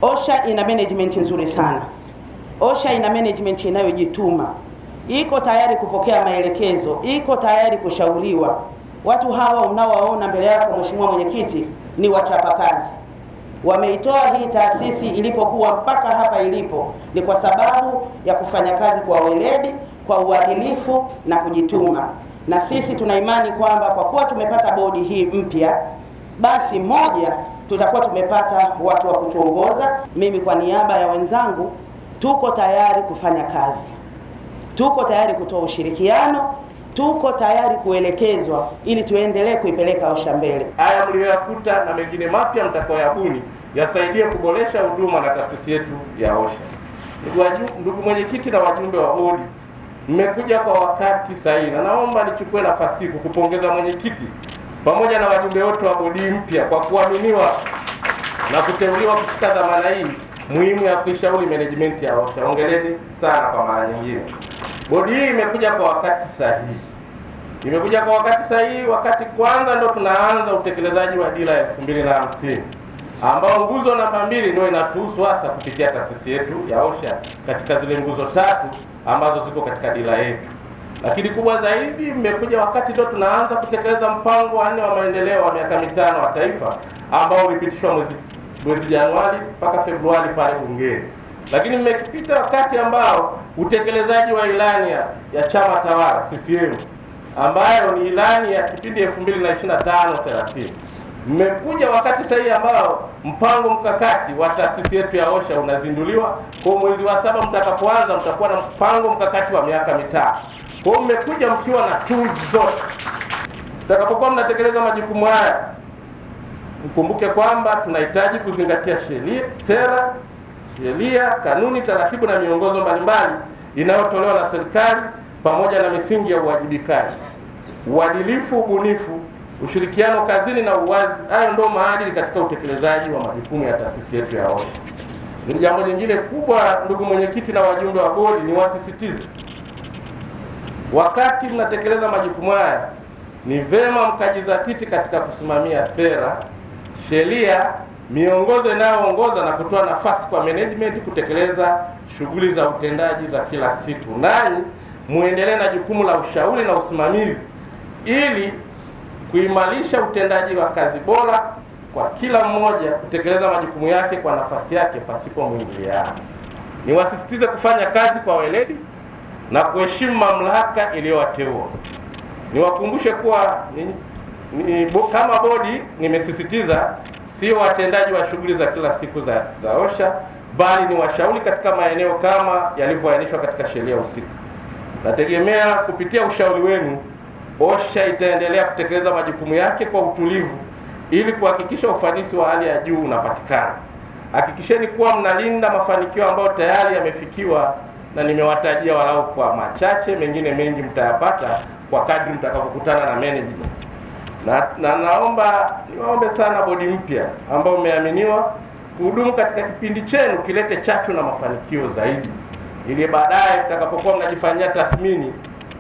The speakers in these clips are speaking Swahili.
OSHA ina management nzuri sana. OSHA ina management inayojituma, iko tayari kupokea maelekezo, iko tayari kushauriwa. Watu hawa unaowaona mbele yako, Mheshimiwa Mwenyekiti, ni wachapakazi. Wameitoa hii taasisi ilipokuwa mpaka hapa ilipo ni kwa sababu ya kufanya kazi kwa weledi, kwa uadilifu na kujituma. Na sisi tuna imani kwamba kwa kuwa tumepata bodi hii mpya, basi moja, tutakuwa tumepata watu wa kutuongoza. Mimi kwa niaba ya wenzangu tuko tayari kufanya kazi, tuko tayari kutoa ushirikiano, tuko tayari kuelekezwa ili tuendelee kuipeleka OSHA mbele. Haya mliyoyakuta na mengine mapya mtakayoyabuni yasaidie kuboresha huduma na taasisi yetu ya OSHA. Ndugu mwenyekiti na wajumbe wa bodi, mmekuja kwa wakati sahihi, na naomba nichukue nafasi hii kukupongeza mwenyekiti pamoja na wajumbe wote wa bodi mpya kwa kuaminiwa na kuteuliwa kushika dhamana hii muhimu ya kuishauri management ya OSHA. Hongereni sana kwa mara nyingine. Bodi hii imekuja kwa wakati sahihi. Imekuja kwa wakati sahihi, wakati kwanza ndo tunaanza utekelezaji wa dira ya 2050 ambao nguzo namba 2 ndio inatuhusu hasa kupitia taasisi yetu ya OSHA katika zile nguzo 3 ambazo ziko katika dira yetu. Lakini kubwa zaidi, mmekuja wakati ndo tunaanza kutekeleza mpango wa 4 wa maendeleo wa miaka 5 wa taifa ambao ulipitishwa mwezi Januari mpaka Februari pale bungeni. Lakini mmekipita wakati ambao utekelezaji wa ilani ya chama tawala CCM ambayo ni ilani ya kipindi 2025-30. Mmekuja wakati sahihi ambao mpango mkakati wa taasisi yetu ya OSHA unazinduliwa. Kwa mwezi wa 7 mtakapoanza mtakuwa na mpango mkakati wa miaka 5. Kwa hiyo mmekuja mkiwa na tools zote. Mtakapokuwa mnatekeleza majukumu haya, mkumbuke kwamba tunahitaji kuzingatia sera, sheria, kanuni, taratibu na miongozo mbalimbali inayotolewa na serikali pamoja na misingi ya uwajibikaji, uadilifu, ubunifu, ushirikiano kazini na uwazi. Hayo ndio maadili katika utekelezaji wa majukumu ya taasisi yetu ya OSHA. Ni jambo jingine kubwa, ndugu mwenyekiti na wajumbe wa bodi, ni wasisitize wakati mnatekeleza majukumu haya ni vema mkajizatiti katika kusimamia sera, sheria, miongozo inayoongoza na kutoa nafasi kwa management kutekeleza shughuli za utendaji za kila siku. Nanyi muendelee na jukumu la ushauri na usimamizi ili kuimarisha utendaji wa kazi bora kwa kila mmoja kutekeleza majukumu yake kwa nafasi yake pasipo mwingiliano. Niwasisitize kufanya kazi kwa weledi na kuheshimu mamlaka iliyowateua. Niwakumbushe kuwa kama bodi nimesisitiza sio watendaji wa shughuli za kila siku za OSHA, bali ni washauri katika maeneo kama yalivyoainishwa katika sheria husika. Nategemea kupitia ushauri wenu OSHA itaendelea kutekeleza majukumu yake kwa utulivu ili kuhakikisha ufanisi wa hali ya juu unapatikana. Hakikisheni kuwa mnalinda mafanikio ambayo tayari yamefikiwa, na nimewatajia walau kwa machache, mengine mengi mtayapata kwa kadri mtakapokutana na management. Na niwaombe sana bodi mpya ambao mmeaminiwa kuhudumu katika kipindi chenu kilete chachu na mafanikio zaidi, ili baadaye mtakapokuwa mnajifanyia tathmini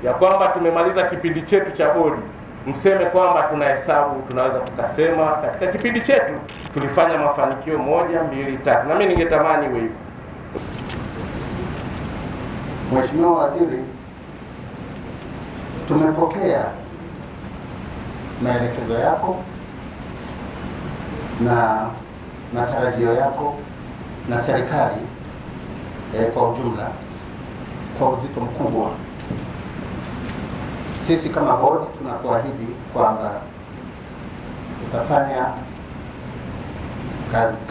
ya kwamba tumemaliza kipindi chetu cha bodi, mseme kwamba tunahesabu, tunaweza tukasema katika kipindi chetu tulifanya mafanikio 1, 2, 3. Na mimi ningetamani iwe hivyo. Mheshimiwa Waziri, tumepokea maelekezo yako na matarajio yako na serikali kwa ujumla kwa uzito mkubwa. Sisi kama bodi tunakuahidi kwamba tutafanya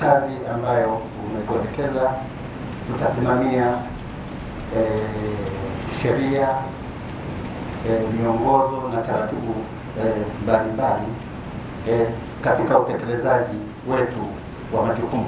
kazi ambayo umetuelekeza. Tutasimamia sheria, miongozo na taratibu mbalimbali katika utekelezaji wetu wa majukumu.